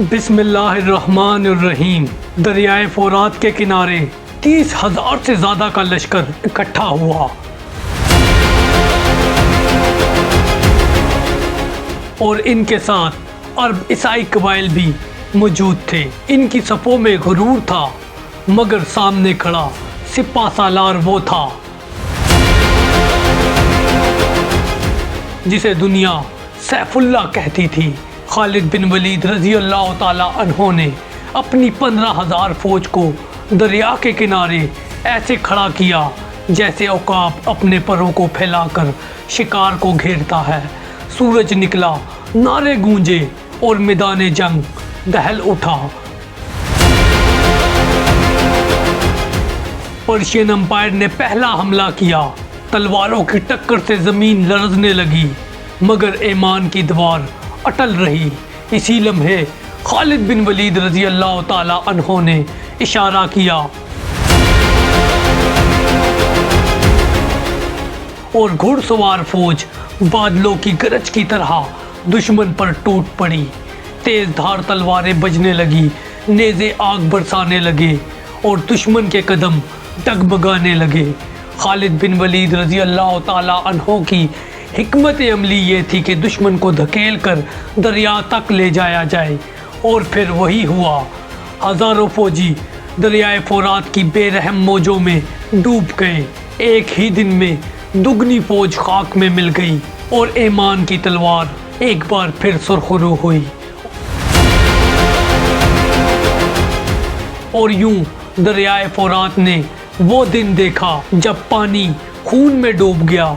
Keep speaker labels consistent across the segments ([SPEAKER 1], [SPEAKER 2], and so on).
[SPEAKER 1] بسم اللہ الرحمن الرحیم۔ دریائے فرات کے کنارے 30,000 سے زیادہ کا لشکر اکٹھا ہوا اور ان کے ساتھ عرب عیسائی قبائل بھی موجود تھے۔ ان کی صفوں میں غرور تھا، مگر سامنے کھڑا سپہ سالار وہ تھا جسے دنیا سیف اللہ کہتی تھی۔ خالد بن ولید رضی اللہ تعالی عنہ نے اپنی 15,000 فوج کو دریا کے کنارے ایسے کھڑا کیا جیسے عقاب اپنے پروں کو پھیلا کر شکار کو گھیرتا ہے۔ سورج نکلا، نعرے گونجے اور میدان جنگ دہل اٹھا۔ پرشین امپائر نے پہلا حملہ کیا۔ تلواروں کی ٹکر سے زمین لرزنے لگی، مگر ایمان کی دیوار اٹل رہی۔ اسی لمحے خالد بن ولید رضی اللہ تعالی عنہ نے اشارہ کیا اور گھڑ سوار فوج بادلوں کی گرج کی طرح دشمن پر ٹوٹ پڑی۔ تیز دھار تلواریں بجنے لگی، نیزے آگ برسانے لگے اور دشمن کے قدم ڈگمگانے لگے۔ خالد بن ولید رضی اللہ تعالی عنہ کی حکمت عملی یہ تھی کہ دشمن کو دھکیل کر دریا تک لے جایا جائے، اور پھر وہی ہوا۔ ہزاروں فوجی دریائے فرات کی بے رحم موجوں میں ڈوب گئے۔ ایک ہی دن میں دگنی فوج خاک میں مل گئی اور ایمان کی تلوار ایک بار پھر سرخرو ہوئی۔ اور یوں دریائے فرات نے وہ دن دیکھا جب پانی خون میں ڈوب گیا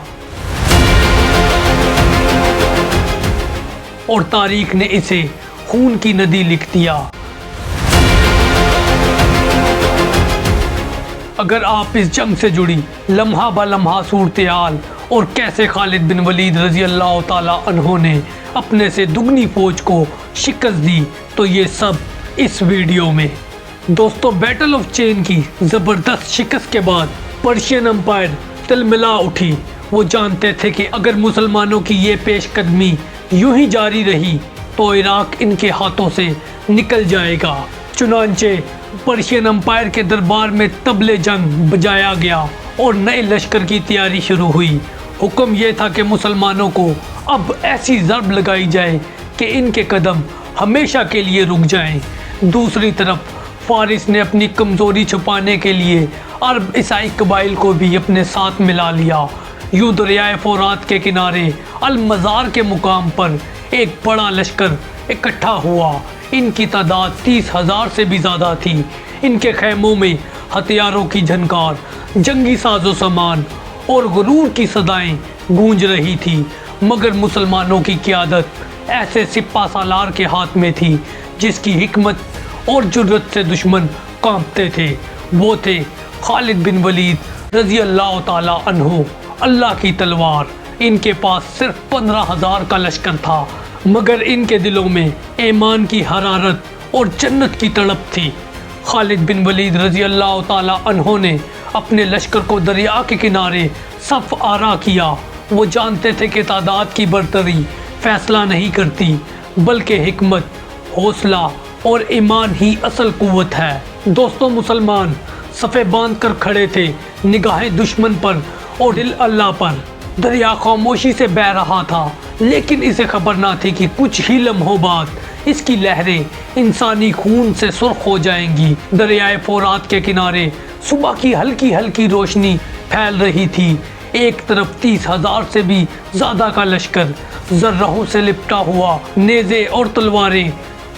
[SPEAKER 1] اور تاریخ نے اسے خون کی ندی لکھ دیا۔ اگر آپ اس جنگ سے جڑی لمحہ بہ لمحہ صورتحال اور کیسے خالد بن ولید رضی اللہ تعالی عنہ نے اپنے سے دگنی فوج کو شکست دی، تو یہ سب اس ویڈیو میں۔ دوستو، بیٹل آف چین کی زبردست شکست کے بعد پرشین امپائر تلملا اٹھی۔ وہ جانتے تھے کہ اگر مسلمانوں کی یہ پیش قدمی یوں ہی جاری رہی تو عراق ان کے ہاتھوں سے نکل جائے گا۔ چنانچہ پرشین امپائر کے دربار میں طبلِ جنگ بجایا گیا اور نئے لشکر کی تیاری شروع ہوئی۔ حکم یہ تھا کہ مسلمانوں کو اب ایسی ضرب لگائی جائے کہ ان کے قدم ہمیشہ کے لیے رک جائیں۔ دوسری طرف فارس نے اپنی کمزوری چھپانے کے لیے عرب عیسائی قبائل کو بھی اپنے ساتھ ملا لیا۔ یوں دریائے فرات کے کنارے المزار کے مقام پر ایک بڑا لشکر اکٹھا ہوا۔ ان کی تعداد 30,000 سے بھی زیادہ تھی۔ ان کے خیموں میں ہتھیاروں کی جھنکار، جنگی ساز و سامان اور غرور کی صدائیں گونج رہی تھی، مگر مسلمانوں کی قیادت ایسے سپہ سالار کے ہاتھ میں تھی جس کی حکمت اور جرأت سے دشمن کانپتے تھے۔ وہ تھے خالد بن ولید رضی اللہ تعالی عنہ۔ اللہ کی تلوار۔ ان کے پاس صرف 15,000 کا لشکر تھا، مگر ان کے دلوں میں ایمان کی حرارت اور جنت کی تڑپ تھی۔ خالد بن ولید رضی اللہ تعالی عنہ نے اپنے لشکر کو دریا کے کنارے صف آرا کیا۔ وہ جانتے تھے کہ تعداد کی برتری فیصلہ نہیں کرتی، بلکہ حکمت، حوصلہ اور ایمان ہی اصل قوت ہے۔ دوستو، مسلمان صفیں باندھ کر کھڑے تھے، نگاہیں دشمن پر اور دل اللہ پر۔ دریا خاموشی سے بہہ رہا تھا، لیکن اسے خبر نہ تھی کہ کچھ ہی لمحوں بعد اس کی لہریں انسانی خون سے سرخ ہو جائیں گی۔ دریائے فرات کے کنارے صبح کی ہلکی ہلکی روشنی پھیل رہی تھی۔ ایک طرف 30,000 سے بھی زیادہ کا لشکر زرہوں سے لپٹا ہوا نیزے اور تلواریں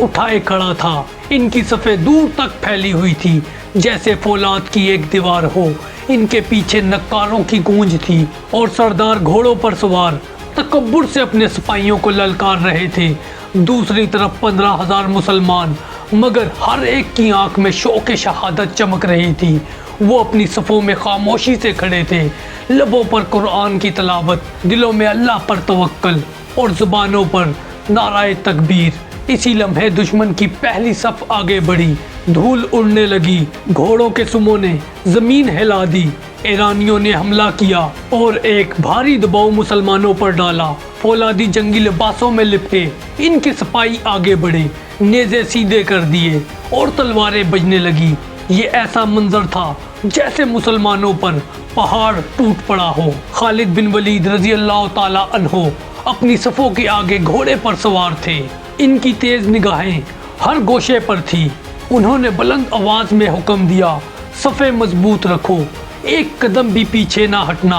[SPEAKER 1] اٹھائے کھڑا تھا۔ ان کی صفیں دور تک پھیلی ہوئی تھی جیسے فولاد کی ایک دیوار ہو۔ ان کے پیچھے نکاروں کی گونج تھی اور سردار گھوڑوں پر سوار تکبر سے اپنے سپاہیوں کو للکار رہے تھے۔ دوسری طرف 15,000 مسلمان، مگر ہر ایک کی آنکھ میں شوق شہادت چمک رہی تھی۔ وہ اپنی صفوں میں خاموشی سے کھڑے تھے، لبوں پر قرآن کی تلاوت، دلوں میں اللہ پر توکل اور زبانوں پر نعرہ تکبیر۔ इसी लम्हे दुश्मन की पहली सफ आगे बढ़ी, धूल उड़ने लगी, घोड़ों के सुमों ने जमीन हिला दी। ईरानियों ने हमला किया और एक भारी दबाव मुसलमानों पर डाला। फौलादी जंगी लिबासों में लिपटे इनके सिपाही आगे बढ़े, नेज़े सीधे कर दिए और तलवारें बजने लगी। ये ऐसा मंजर था जैसे मुसलमानों पर पहाड़ टूट पड़ा हो। खालिद बिन वलीद रजी अल्लाह ताला अन्हो अपनी सफ़ों के आगे घोड़े पर सवार थे। इनकी तेज निगाहें हर गोशे पर थी। उन्होंने बुलंद आवाज में हुक्म दिया, सफ़े मजबूत रखो, एक कदम भी पीछे ना हटना,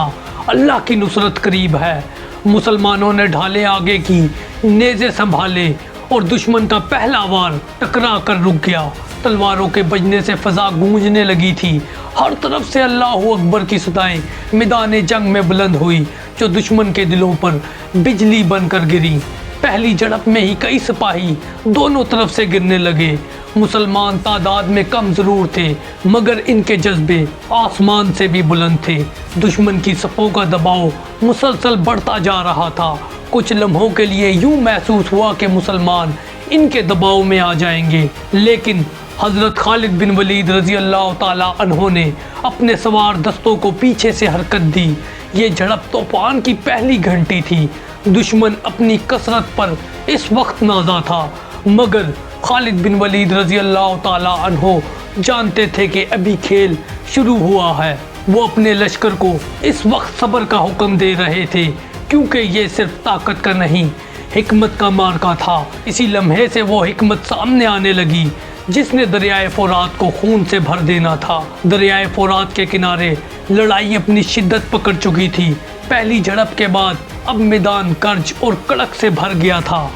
[SPEAKER 1] अल्लाह की नुसरत करीब है। मुसलमानों ने ढाले आगे की, नेज़े संभाले और दुश्मन का पहला वार टकरा कर रुक गया। तलवारों के बजने से फजा गूंजने लगी थी। हर तरफ से अल्लाहू अकबर की सदाएं मैदान जंग में बुलंद हुई, जो दुश्मन के दिलों पर बिजली बनकर गिरी। पहली झड़प में ही कई सिपाही दोनों तरफ से गिरने लगे। मुसलमान तादाद में कम जरूर थे, मगर इनके जज्बे आसमान से भी बुलंद थे। दुश्मन की सफ़ों का दबाव मुसलसल बढ़ता जा रहा था। कुछ लम्हों के लिए यूं महसूस हुआ कि मुसलमान इनके दबाव में आ जाएंगे, लेकिन हज़रत खालिद बिन वलीद रज़ी अल्लाह ताला अन्हो ने अपने सवार दस्तों को पीछे से हरकत दी। ये झड़प तूफान की पहली घंटी थी। दुश्मन अपनी कसरत पर इस वक्त नाज़ा था, मगर खालिद बिन वलीद रज़ी अल्लाह ताला अन्हो जानते थे कि अभी खेल शुरू हुआ है। वो अपने लश्कर को इस वक्त सब्र का हुक्म दे रहे थे, क्योंकि ये सिर्फ ताकत का नहीं, हिकमत का मार्का था। इसी लम्हे से वो हिकमत सामने आने लगी जिसने दरियाए फ़ुरात को खून से भर देना था। दरियाए फ़ुरात के किनारे लड़ाई अपनी शिद्दत पकड़ चुकी थी। पहली झड़प के बाद अब मैदान कर्ज और कड़क से भर गया था।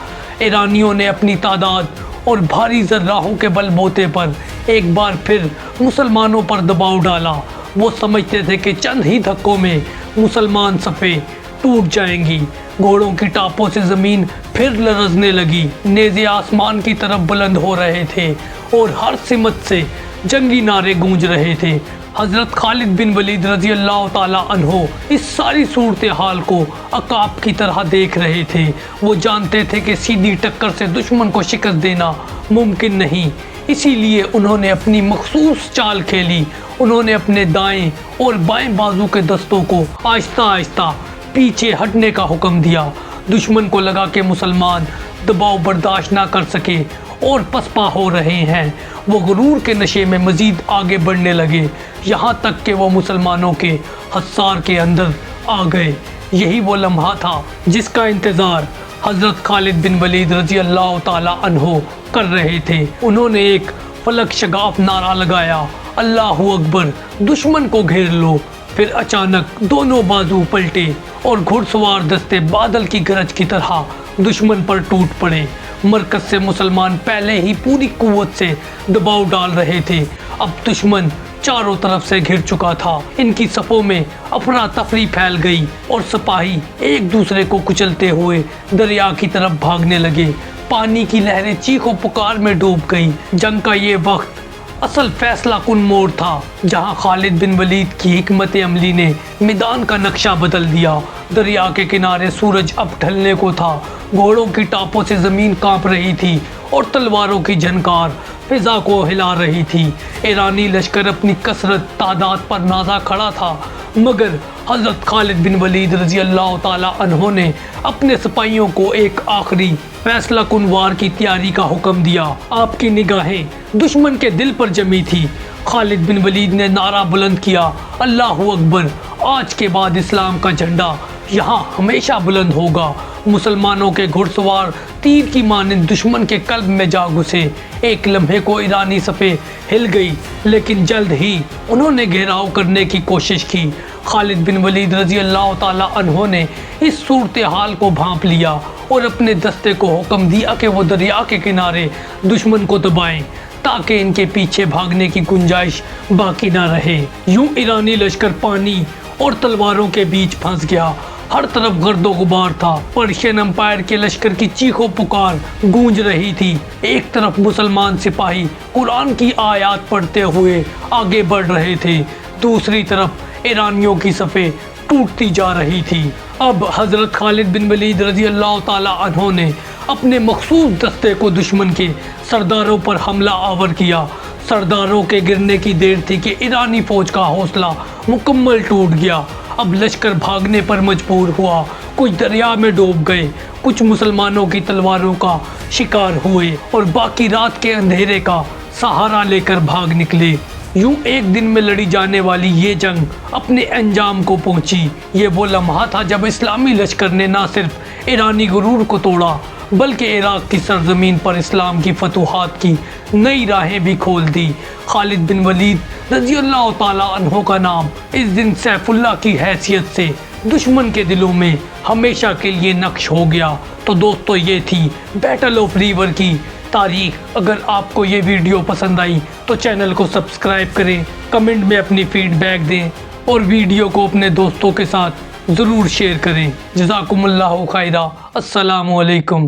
[SPEAKER 1] ईरानियों ने अपनी तादाद और भारी जर्राहों के बलबूते पर एक बार फिर मुसलमानों पर दबाव डाला। वो समझते थे कि चंद ही धक्कों में मुसलमान सफ़ें टूट जाएंगी। घोड़ों की टापों से ज़मीन फिर लरजने लगी, नेज़े आसमान की तरफ बुलंद हो रहे थे और हर सिमत से जंगी नारे गूंज रहे थे। हज़रत खालिद बिन वलीद रज़ी अल्लाह ताला अन्हो इस सारी सूरत हाल को अकाब की तरह देख रहे थे। वो जानते थे कि सीधी टक्कर से दुश्मन को शिकस्त देना मुमकिन नहीं, इसीलिए उन्होंने अपनी मखसूस चाल खेली। उन्होंने अपने दाएं और बाएं बाजू के दस्तों को आहिस्ता आहिस्ता पीछे हटने का हुक्म दिया। दुश्मन को लगा कि मुसलमान दबाव बर्दाश्त ना कर सके और पसपा हो रहे हैं। वो गुरूर के नशे में मज़ीद आगे बढ़ने लगे, यहाँ तक कि वो मुसलमानों के हसार के अंदर आ गए। यही वो लम्हा था जिसका इंतज़ार हज़रत खालिद बिन वलीद रज़ी अल्लाह ताला अन्हो कर रहे थे। उन्होंने एक फलक शगाफ नारा लगाया, अल्लाहू अकबर, दुश्मन को घेर लो। फिर अचानक दोनों बाजू पलटे और घुड़सवार दस्ते बादल की गरज की तरह दुश्मन पर टूट पड़े। मरकज से मुसलमान पहले ही पूरी कुव्वत से दबाव डाल रहे थे, अब दुश्मन चारों तरफ से घिर चुका था। इनकी सफ़ों में अफरा तफरी फैल गई और सिपाही एक दूसरे को कुचलते हुए दरिया की तरफ भागने लगे। पानी की लहरें चीखों पुकार में डूब गई। जंग का ये वक्त असल फैसला कुन मोड़ था, जहां खालिद बिन वलीद की हिकमत अमली ने मैदान का नक्शा बदल दिया। दरिया के किनारे सूरज अब ढलने को था, घोड़ों की टापों से ज़मीन कांप रही थी और तलवारों की झनकार फिजा को हिला रही थी। ईरानी लश्कर अपनी कसरत तादाद पर नाजा खड़ा था, मगर हज़रत खालिद बिन वलीद रज़ी अल्लाह ताला अन्हो ने अपने सिपाहियों को एक आखिरी फैसला कुन वार की तैयारी का हुक्म दिया। आपकी निगाहें दुश्मन के दिल पर जमी थी। खालिद बिन वलीद ने नारा बुलंद किया, अल्लाहू अकबर, आज के बाद इस्लाम का झंडा यहाँ हमेशा बुलंद होगा। मुसलमानों के घुड़सवार तीर की मानिंद दुश्मन के कल्ब में जा घुसे। एक लम्हे को ईरानी सफ़े हिल गई, लेकिन जल्द ही उन्होंने घेराव करने की कोशिश की। खालिद बिन वलीद रज़ी अल्लाह ताला अन्हो ने इस सूरत हाल को भांप लिया और अपने दस्ते को हुक्म दिया कि वो दरिया के किनारे दुश्मन को दबाएं, ताकि इनके पीछे भागने की गुंजाइश बाकी ना रहे। यूं ईरानी लश्कर पानी और तलवारों के बीच फंस गया। हर तरफ गर्दो गुबार था। पर्शियन एम्पायर के लश्कर की चीखों पुकार गूंज रही थी। एक तरफ मुसलमान सिपाही कुरान की आयत पढ़ते हुए आगे बढ़ रहे थे, दूसरी तरफ ईरानियों की सफ़ें टूटती जा रही थी। اب حضرت خالد بن ولید رضی اللہ تعالی عنہ نے اپنے مخصوص دستے کو دشمن کے سرداروں پر حملہ آور کیا۔ سرداروں کے گرنے کی دیر تھی کہ ایرانی فوج کا حوصلہ مکمل ٹوٹ گیا۔ اب لشکر بھاگنے پر مجبور ہوا، کچھ دریا میں ڈوب گئے، کچھ مسلمانوں کی تلواروں کا شکار ہوئے اور باقی رات کے اندھیرے کا سہارا لے کر بھاگ نکلے۔ یوں ایک دن میں لڑی جانے والی یہ جنگ اپنے انجام کو پہنچی۔ یہ وہ لمحہ تھا جب اسلامی لشکر نے نہ صرف ایرانی غرور کو توڑا بلکہ عراق کی سرزمین پر اسلام کی فتوحات کی نئی راہیں بھی کھول دی۔ خالد بن ولید رضی اللہ تعالی عنہ کا نام اس دن سیف اللہ کی حیثیت سے دشمن کے دلوں میں ہمیشہ کے لیے نقش ہو گیا۔ تو دوستو، یہ تھی بیٹل آف ریور کی تاریخ۔ اگر آپ کو یہ ویڈیو پسند آئی تو چینل کو سبسکرائب کریں، کمنٹ میں اپنی فیڈ بیک دیں اور ویڈیو کو اپنے دوستوں کے ساتھ ضرور شیئر کریں۔ جزاکم اللہ خیرہ۔ السلام علیکم۔